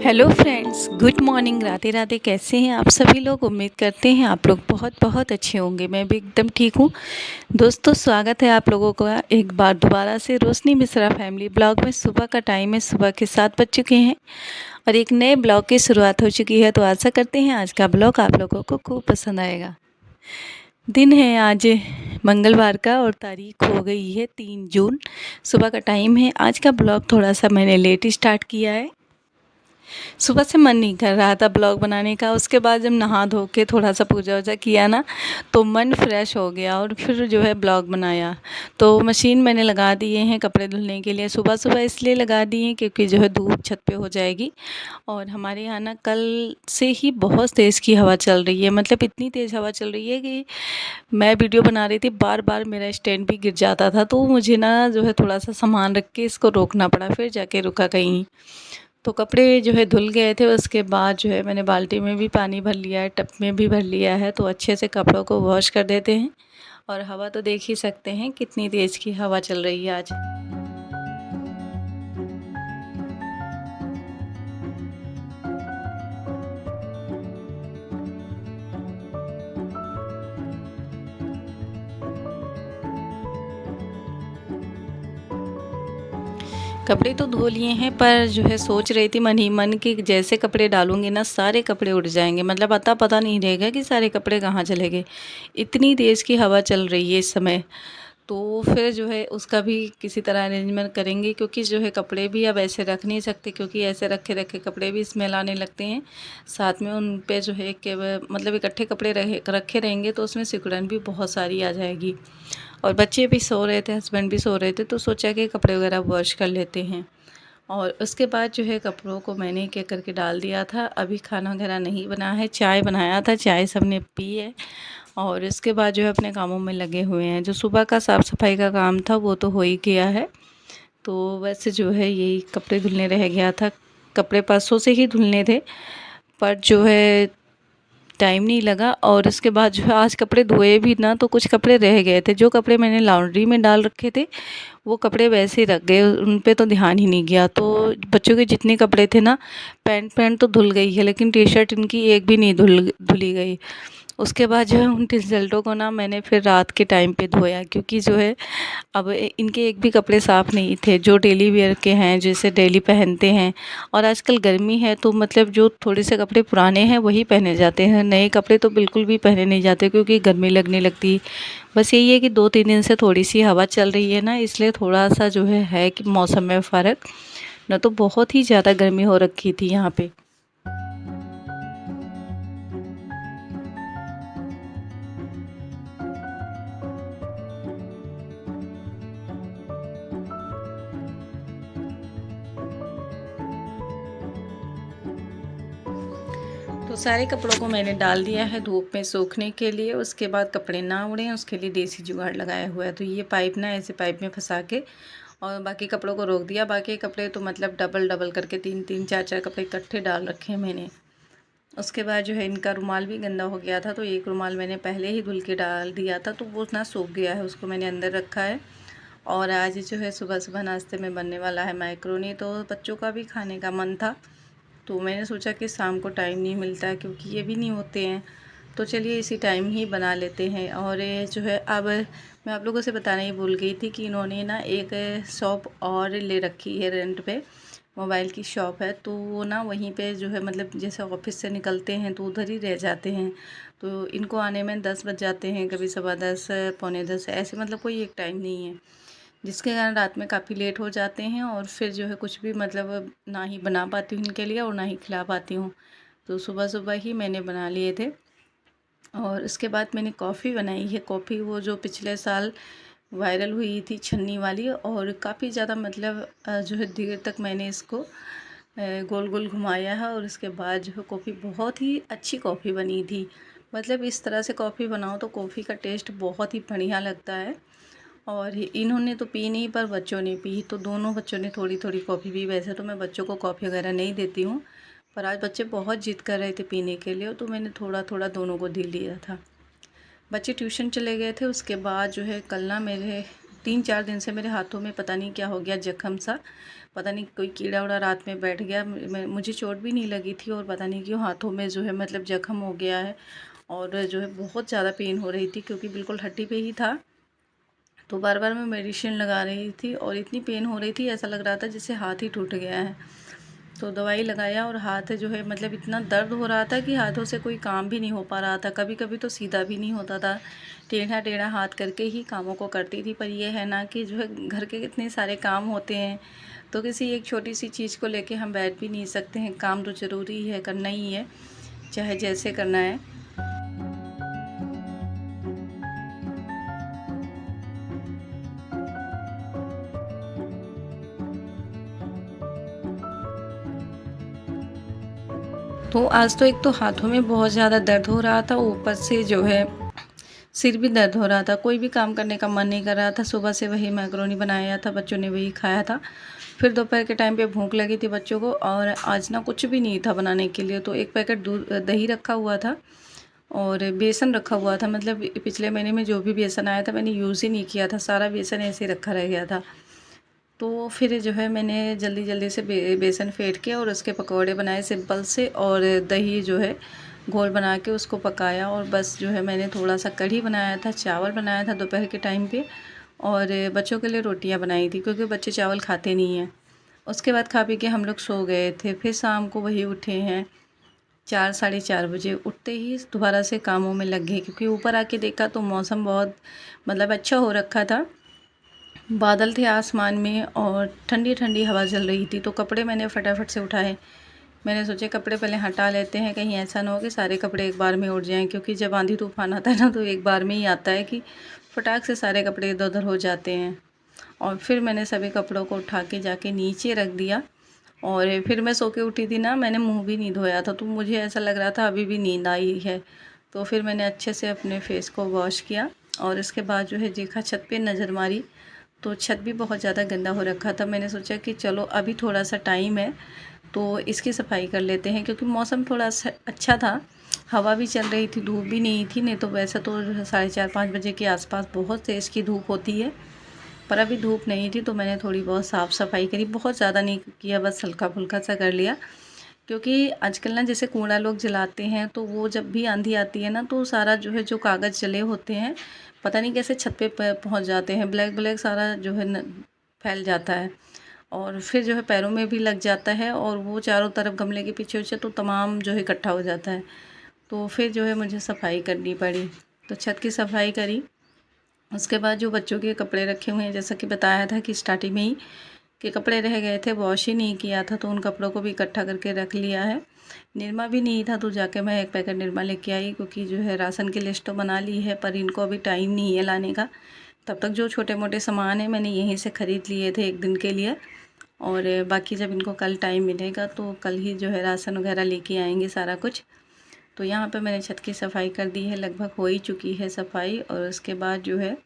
Hello friends, good morning. Radhe Radhe. कैसे हैं आप सभी लोग? उम्मीद करते हैं आप लोग बहुत बहुत अच्छे होंगे। मैं भी एकदम ठीक हूँ। दोस्तों, स्वागत है आप लोगों का एक बार दोबारा से रोशनी मिश्रा फैमिली ब्लॉग में। सुबह का टाइम है, सुबह के 7 बज चुके हैं और एक नए ब्लॉग की शुरुआत हो चुकी है। तो आशा करते हैं आज का ब्लॉग आप लोगों को खूब पसंद आएगा। दिन है आज मंगलवार का और तारीख हो गई है 3 जून। सुबह का टाइम है। आज का ब्लॉग थोड़ा सा मैंने लेट स्टार्ट किया है। सुबह से मन नहीं कर रहा था ब्लॉग बनाने का। उसके बाद जब नहा धो के थोड़ा सा पूजा वूजा किया ना, तो मन फ्रेश हो गया और फिर जो है ब्लॉग बनाया। तो मशीन मैंने लगा दिए हैं कपड़े धुलने के लिए। सुबह सुबह इसलिए लगा दिए हैं क्योंकि जो है धूप छत पे हो जाएगी। और हमारे यहाँ ना कल से ही बहुत तेज़ की हवा चल रही है। मतलब इतनी तेज़ हवा चल रही है कि मैं वीडियो बना रही थी, बार बार मेरा स्टैंड भी गिर जाता था। तो मुझे ना जो है थोड़ा सा सामान रख के इसको रोकना पड़ा, फिर जाके रुका कहीं। तो कपड़े जो है धुल गए थे। उसके बाद जो है मैंने बाल्टी में भी पानी भर लिया है, टब में भी भर लिया है। तो अच्छे से कपड़ों को वॉश कर देते हैं। और हवा तो देख ही सकते हैं कितनी तेज़ की हवा चल रही है आज। कपड़े तो धो लिए हैं, पर जो है सोच रही थी मन ही मन कि जैसे कपड़े डालूंगी ना सारे कपड़े उड़ जाएंगे। मतलब अता पता नहीं रहेगा कि सारे कपड़े कहाँ चले गए। इतनी तेज़ की हवा चल रही है इस समय। तो फिर जो है उसका भी किसी तरह अरेंजमेंट करेंगे, क्योंकि जो है कपड़े भी अब ऐसे रख नहीं सकते, क्योंकि ऐसे रखे रखे कपड़े भी स्मेल आने लगते हैं। साथ में उन पे जो है कि मतलब इकट्ठे कपड़े रखे रहेंगे तो उसमें सिकुड़न भी बहुत सारी आ जाएगी। और बच्चे भी सो रहे थे, हस्बैंड भी सो रहे थे, तो सोचा कि कपड़े वगैरह वॉश कर लेते हैं। और उसके बाद जो है कपड़ों को मैंने क्या करके डाल दिया था। अभी खाना वगैरह नहीं बना है, चाय बनाया था, चाय सबने पी है। और इसके बाद जो है अपने कामों में लगे हुए हैं। जो सुबह का साफ़ सफाई का काम था वो तो हो ही गया है। तो वैसे जो है यही कपड़े धुलने रह गया था। कपड़े परसों से ही धुलने थे, पर जो है टाइम नहीं लगा। और उसके बाद जो है आज कपड़े धोए भी ना, तो कुछ कपड़े रह गए थे। जो कपड़े मैंने लॉन्ड्री में डाल रखे थे वो कपड़े वैसे ही रख गए, उन पे तो ध्यान ही नहीं गया। तो बच्चों के जितने कपड़े थे ना, पैंट पैंट तो धुल गई है, लेकिन टी शर्ट इनकी एक भी नहीं धुली गई। उसके बाद जो है उन टी-शर्टों को ना मैंने फिर रात के टाइम पे धोया, क्योंकि जो है अब इनके एक भी कपड़े साफ़ नहीं थे जो डेली वेयर के हैं, जैसे डेली पहनते हैं। और आजकल गर्मी है तो मतलब जो थोड़े से कपड़े पुराने हैं वही पहने जाते हैं, नए कपड़े तो बिल्कुल भी पहने नहीं जाते क्योंकि गर्मी लगने लगती। बस यही है कि 2-3 दिन से थोड़ी सी हवा चल रही है ना, इसलिए थोड़ा सा जो है कि मौसम में फ़र्क। न तो बहुत ही ज़्यादा गर्मी हो रखी थी यहाँ पे। तो सारे कपड़ों को मैंने डाल दिया है धूप में सूखने के लिए। उसके बाद कपड़े ना उड़ें उसके लिए देसी जुगाड़ लगाया हुआ है। तो ये पाइप ना ऐसे पाइप में फंसा के और बाकी कपड़ों को रोक दिया। बाकी कपड़े तो मतलब डबल डबल करके 3-3 4-4 कपड़े इकट्ठे डाल रखे हैं मैंने। उसके बाद जो है इनका रुमाल भी गंदा हो गया था, तो एक रुमाल मैंने पहले ही धुल के डाल दिया था, तो वो ना सूख गया है, उसको मैंने अंदर रखा है। और आज जो है सुबह सुबह नाश्ते में बनने वाला है मैक्रोनी। तो बच्चों का भी खाने का मन था, तो मैंने सोचा कि शाम को टाइम नहीं मिलता है क्योंकि ये भी नहीं होते हैं, तो चलिए इसी टाइम ही बना लेते हैं। और ये जो है अब मैं आप लोगों से बताना ही भूल गई थी कि इन्होंने ना एक शॉप और ले रखी है रेंट पे। मोबाइल की शॉप है, तो वो ना वहीं पे जो है मतलब जैसे ऑफिस से निकलते हैं तो उधर ही रह जाते हैं। तो इनको आने में 10 बज जाते हैं, कभी 10:15 पौने 10 ऐसे, मतलब कोई एक टाइम नहीं है, जिसके कारण रात में काफ़ी लेट हो जाते हैं। और फिर जो है कुछ भी मतलब ना ही बना पाती हूँ इनके लिए और ना ही खिला पाती हूँ। तो सुबह सुबह ही मैंने बना लिए थे। और उसके बाद मैंने कॉफ़ी बनाई है। कॉफ़ी वो जो पिछले साल वायरल हुई थी छन्नी वाली, और काफ़ी ज़्यादा मतलब जो है देर तक मैंने इसको गोल गोल घुमाया है। और उसके बाद जो है कॉफ़ी बहुत ही अच्छी कॉफ़ी बनी थी। मतलब इस तरह से कॉफ़ी बनाओ तो कॉफ़ी का टेस्ट बहुत ही बढ़िया लगता है। और इन्होंने तो पी नहीं, पर बच्चों ने पी, तो दोनों बच्चों ने थोड़ी थोड़ी कॉफ़ी पी। वैसे तो मैं बच्चों को कॉफ़ी वगैरह नहीं देती हूँ, पर आज बच्चे बहुत जिद कर रहे थे पीने के लिए, तो मैंने थोड़ा थोड़ा दोनों को दे लिया था। बच्चे ट्यूशन चले गए थे। उसके बाद जो है कल ना मेरे 3-4 दिन से मेरे हाथों में पता नहीं क्या हो गया, जख्म सा, पता नहीं कोई कीड़ा उड़ा रात में बैठ गया। मुझे चोट भी नहीं लगी थी और पता नहीं क्यों हाथों में जो है मतलब जख्म हो गया है और जो है बहुत ज़्यादा पेन हो रही थी, क्योंकि बिल्कुल हड्डी पे ही था। तो बार बार मैं मेडिसिन लगा रही थी और इतनी पेन हो रही थी, ऐसा लग रहा था जैसे हाथ ही टूट गया है। तो दवाई लगाया और हाथ जो है मतलब इतना दर्द हो रहा था कि हाथों से कोई काम भी नहीं हो पा रहा था। कभी कभी तो सीधा भी नहीं होता था, टेढ़ा टेढ़ा हाथ करके ही कामों को करती थी। पर ये है ना कि जो है घर के इतने सारे काम होते हैं, तो किसी एक छोटी सी चीज़ को लेके हम बैठ भी नहीं सकते हैं। काम तो ज़रूरी है, करना ही है, चाहे जैसे करना है। तो आज तो एक तो हाथों में बहुत ज़्यादा दर्द हो रहा था, ऊपर से जो है सिर भी दर्द हो रहा था। कोई भी काम करने का मन नहीं कर रहा था। सुबह से वही मैकरोनी बनाया था, बच्चों ने वही खाया था। फिर दोपहर के टाइम पे भूख लगी थी बच्चों को, और आज ना कुछ भी नहीं था बनाने के लिए। तो एक पैकेट दूध दही रखा हुआ था और बेसन रखा हुआ था। मतलब पिछले महीने में जो भी बेसन आया था मैंने यूज़ ही नहीं किया था, सारा बेसन ऐसे ही रखा रह गया था। तो फिर जो है मैंने जल्दी जल्दी से बेसन फेंट के और उसके पकौड़े बनाए सिंपल से, और दही जो है घोल बना के उसको पकाया। और बस जो है मैंने थोड़ा सा कढ़ी बनाया था, चावल बनाया था दोपहर के टाइम पे, और बच्चों के लिए रोटियां बनाई थी, क्योंकि बच्चे चावल खाते नहीं हैं। उसके बाद खा पी के हम लोग सो गए थे। फिर शाम को वही उठे हैं 4 साढ़े 4 बजे। उठते ही दोबारा से कामों में लग गए, क्योंकि ऊपर आके देखा तो मौसम बहुत मतलब अच्छा हो रखा था। बादल थे आसमान में और ठंडी ठंडी हवा चल रही थी। तो कपड़े मैंने फटाफट से उठाए। मैंने सोचे कपड़े पहले हटा लेते हैं, कहीं ऐसा ना हो कि सारे कपड़े एक बार में उड़ जाएं, क्योंकि जब आंधी तूफान आता है ना तो एक बार में ही आता है कि फटाक से सारे कपड़े इधर उधर हो जाते हैं। और फिर मैंने सभी कपड़ों को उठा के जाके नीचे रख दिया। और फिर मैं सो के उठी थी ना, मैंने मुंह भी नहीं धोया था, तो मुझे ऐसा लग रहा था अभी भी नींद आई है। तो फिर मैंने अच्छे से अपने फेस को वॉश किया और इसके बाद जो है देखा, छत पे नज़र मारी तो छत भी बहुत ज़्यादा गंदा हो रखा था। मैंने सोचा कि चलो अभी थोड़ा सा टाइम है तो इसकी सफाई कर लेते हैं, क्योंकि मौसम थोड़ा अच्छा था, हवा भी चल रही थी, धूप भी नहीं थी। नहीं तो वैसे तो 4:30-5 बजे के आसपास बहुत तेज़ की धूप होती है, पर अभी धूप नहीं थी। तो मैंने थोड़ी बहुत साफ़ सफाई करी, बहुत ज़्यादा नहीं किया, बस हल्का फुल्का सा कर लिया। क्योंकि आजकल ना जैसे कूड़ा लोग जलाते हैं, तो वो जब भी आंधी आती है ना तो सारा जो है जो कागज़ जले होते हैं पता नहीं कैसे छत पे पहुंच जाते हैं, ब्लैक ब्लैक सारा जो है फैल जाता है, और फिर जो है पैरों में भी लग जाता है, और वो चारों तरफ गमले के पीछे पीछे तो तमाम जो है इकट्ठा हो जाता है। तो फिर जो है मुझे सफाई करनी पड़ी। तो छत की सफाई करी। उसके बाद जो बच्चों के कपड़े रखे हुए हैं, जैसा कि बताया था कि स्टार्टिंग में ही के कपड़े रह गए थे, वॉश ही नहीं किया था, तो उन कपड़ों को भी इकट्ठा करके रख लिया है। निरमा भी नहीं था तो जाके मैं एक पैकेट निरमा लेके आई, क्योंकि जो है राशन की लिस्ट तो बना ली है पर इनको अभी टाइम नहीं है लाने का। तब तक जो छोटे मोटे सामान है मैंने यहीं से ख़रीद लिए थे एक दिन के लिए, और बाकी जब इनको कल टाइम मिलेगा तो कल ही जो है राशन वगैरह लेके आएंगे सारा कुछ। तो यहाँ पे मैंने छत की सफाई कर दी है, लगभग हो ही चुकी है सफाई। और उसके बाद जो है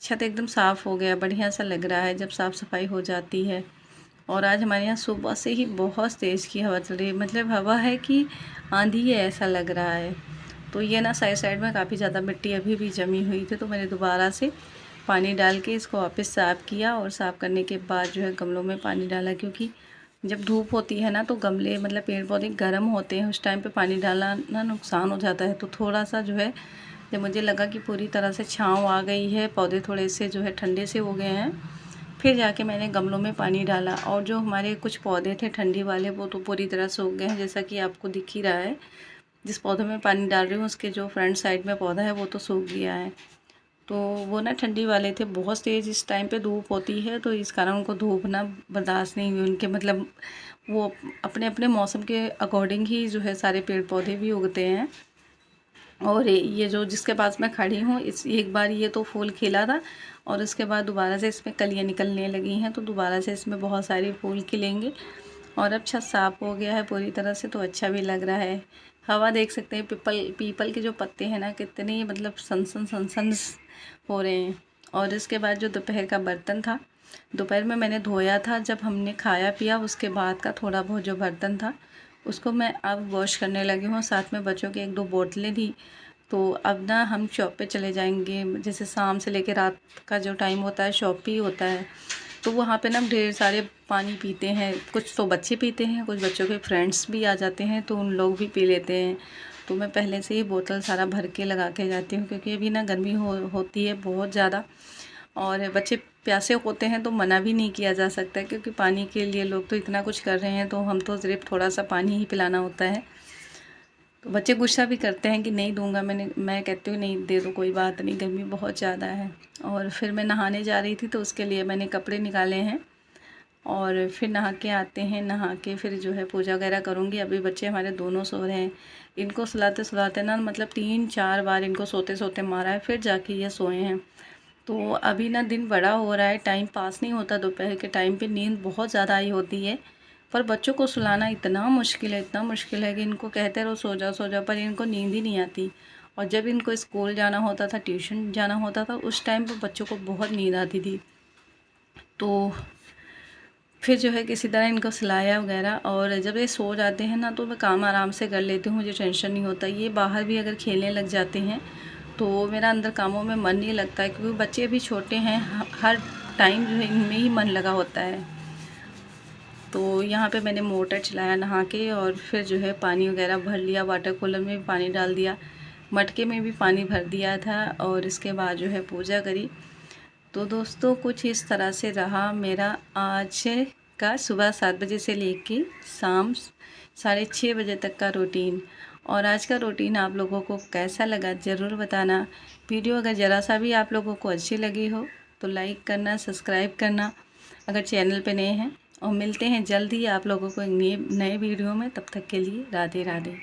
छत एकदम साफ़ हो गया, बढ़िया सा लग रहा है जब साफ़ सफाई हो जाती है। और आज हमारे यहाँ सुबह से ही बहुत तेज़ की हवा चल रही है, मतलब हवा है कि आंधी है ऐसा लग रहा है। तो ये ना साइड साइड में काफ़ी ज़्यादा मिट्टी अभी भी जमी हुई थी, तो मैंने दोबारा से पानी डाल के इसको वापस साफ़ किया। और साफ़ करने के बाद जो है गमलों में पानी डाला, क्योंकि जब धूप होती है ना तो गमले मतलब पेड़ पौधे गर्म होते हैं, उस टाइम पे पानी डालना ना नुकसान हो जाता है। तो थोड़ा सा जो है जब मुझे लगा कि पूरी तरह से छाँव आ गई है, पौधे थोड़े से जो है ठंडे से हो गए हैं, फिर जाके मैंने गमलों में पानी डाला। और जो हमारे कुछ पौधे थे ठंडी वाले वो तो पूरी तरह सूख गए हैं, जैसा कि आपको दिख ही रहा है। जिस पौधे में पानी डाल रही हूँ उसके जो फ्रंट साइड में पौधा है वो तो सूख गया है। तो वो ना ठंडी वाले थे, बहुत तेज़ इस टाइम पे धूप होती है, तो इस कारण उनको धूप ना बर्दाश्त नहीं हुई उनके, मतलब वो अपने अपने मौसम के अकॉर्डिंग ही जो है सारे पेड़ पौधे भी उगते हैं। और ये जो जिसके पास मैं खड़ी हूँ, इस एक बार ये तो फूल खिला था और उसके बाद दोबारा से इसमें कलियाँ निकलने लगी हैं, तो दोबारा से इसमें बहुत सारे फूल खिलेंगे। और अब छत साफ़ हो गया है पूरी तरह से, तो अच्छा भी लग रहा है। हवा देख सकते हैं, पीपल के जो पत्ते हैं ना कितने मतलब सनसन सनसन हो रहे हैं। और इसके बाद जो दोपहर का बर्तन था, दोपहर में मैंने धोया था जब हमने खाया पिया, उसके बाद का थोड़ा बहुत जो बर्तन था उसको मैं अब वॉश करने लगी हूँ। साथ में बच्चों की 1-2 बोतलें थी तो अब ना हम शॉप पे चले जाएंगे, जैसे शाम से लेकर रात का जो टाइम होता है शॉप ही होता है। तो वहाँ पे ना ढेर सारे पानी पीते हैं, कुछ तो बच्चे पीते हैं, कुछ बच्चों के फ्रेंड्स भी आ जाते हैं तो उन लोग भी पी लेते हैं। तो मैं पहले से ही बोतल सारा भर के लगा के जाती हूँ, क्योंकि अभी ना गर्मी होती है बहुत ज़्यादा, और बच्चे प्यासे होते हैं तो मना भी नहीं किया जा सकता, क्योंकि पानी के लिए लोग तो इतना कुछ कर रहे हैं, तो हम तो सिर्फ थोड़ा सा पानी ही पिलाना होता है। तो बच्चे गुस्सा भी करते हैं कि नहीं दूंगा, मैं कहती हूँ नहीं दे दो, कोई बात नहीं, गर्मी बहुत ज़्यादा है। और फिर मैं नहाने जा रही थी तो उसके लिए मैंने कपड़े निकाले हैं, और फिर नहा के आते हैं, नहा के फिर जो है पूजा वगैरह करूँगी। अभी बच्चे हमारे दोनों सो रहे हैं, इनको सुलाते सुलाते ना मतलब 3-4 बार इनको सोते सोते मारा है, फिर जाके ये सोए हैं। तो अभी ना दिन बड़ा हो रहा है, टाइम पास नहीं होता, दोपहर के टाइम पे नींद बहुत ज़्यादा आई होती है। पर बच्चों को सुलाना इतना मुश्किल है, इतना मुश्किल है कि इनको कहते रहो सो जाओ, पर इनको नींद ही नहीं आती। और जब इनको स्कूल जाना होता था, ट्यूशन जाना होता था, उस टाइम पर बच्चों को बहुत नींद आती थी। तो फिर जो है किसी तरह इनको सुलाया वगैरह, और जब ये सो जाते हैं ना तो मैं काम आराम से कर लेती हूँ, मुझे टेंशन नहीं होता। ये बाहर भी अगर खेलने लग जाते हैं तो मेरा अंदर कामों में मन नहीं लगता है, क्योंकि बच्चे भी छोटे हैं, हर टाइम जो है इनमें ही मन लगा होता है। तो यहाँ पे मैंने मोटर चलाया नहा के, और फिर जो है पानी वगैरह भर लिया, वाटर कूलर में भी पानी डाल दिया, मटके में भी पानी भर दिया था, और इसके बाद जो है पूजा करी। तो दोस्तों कुछ इस तरह से रहा मेरा आज का सुबह 7 बजे से लेके शाम 6:30 बजे तक का रूटीन। और आज का रूटीन आप लोगों को कैसा लगा ज़रूर बताना। वीडियो अगर ज़रा सा भी आप लोगों को अच्छी लगी हो तो लाइक करना, सब्सक्राइब करना अगर चैनल पे नए हैं। और मिलते हैं जल्द ही आप लोगों को एक नए वीडियो में, तब तक के लिए राधे राधे।